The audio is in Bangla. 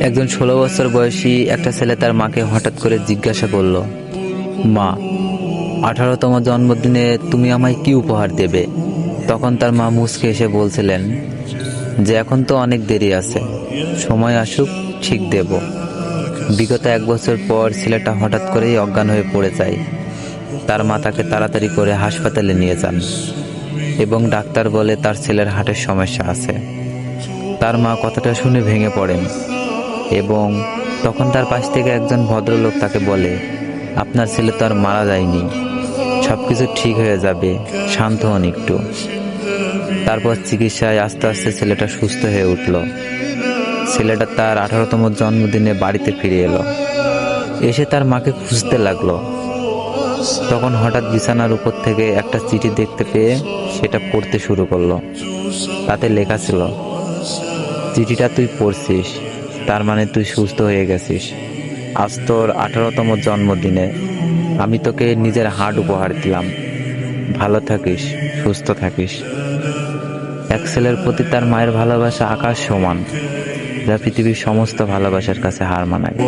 একজন 16 বছর বয়সী একটা ছেলে তার মাকে হঠাৎ করে জিজ্ঞাসা করলো, মা, 18তম জন্মদিনে তুমি আমায় কি উপহার দেবে? তখন তার মা মুচকে এসে বলছিলেন যে এখন তো অনেক দেরি আছে, সময় আসুক ঠিক দেব। বিগত 1 বছর পর ছেলেটা হঠাৎ করেই অজ্ঞান হয়ে পড়ে যায়। তার মা তাকে তাড়াতাড়ি করে হাসপাতালে নিয়ে যান এবং ডাক্তার বলে তার ছেলের হার্টের সমস্যা আছে। তার মা কথাটা শুনে ভেঙে পড়েন এবং তখন তার পাশ থেকে একজন ভদ্রলোক তাকে বলে, আপনার ছেলে তো আর মারা যায়নি, সবকিছু ঠিক হয়ে যাবে, শান্ত হন একটু। তারপর চিকিৎসায় আস্তে আস্তে ছেলেটা সুস্থ হয়ে উঠল। ছেলেটা তার 18তম জন্মদিনে বাড়িতে ফিরে এলো, এসে তার মাকে খুঁজতে লাগলো। তখন হঠাৎ বিছানার উপর থেকে একটা চিঠি দেখতে পেয়ে সেটা পড়তে শুরু করলো। তাতে লেখা ছিল, চিঠিটা তুই পড়ছিস, তার মানে তুই সুস্থ হয়ে গেছিস। আজ তোর 18তম জন্মদিনে আমি তোকে নিজের হার্ট উপহার দিলাম। ভালো থাকিস, সুস্থ থাকিস। এক ছেলের প্রতি তার মায়ের ভালোবাসা আকাশ সমান, যা পৃথিবীর সমস্ত ভালোবাসার কাছে হার মানায়।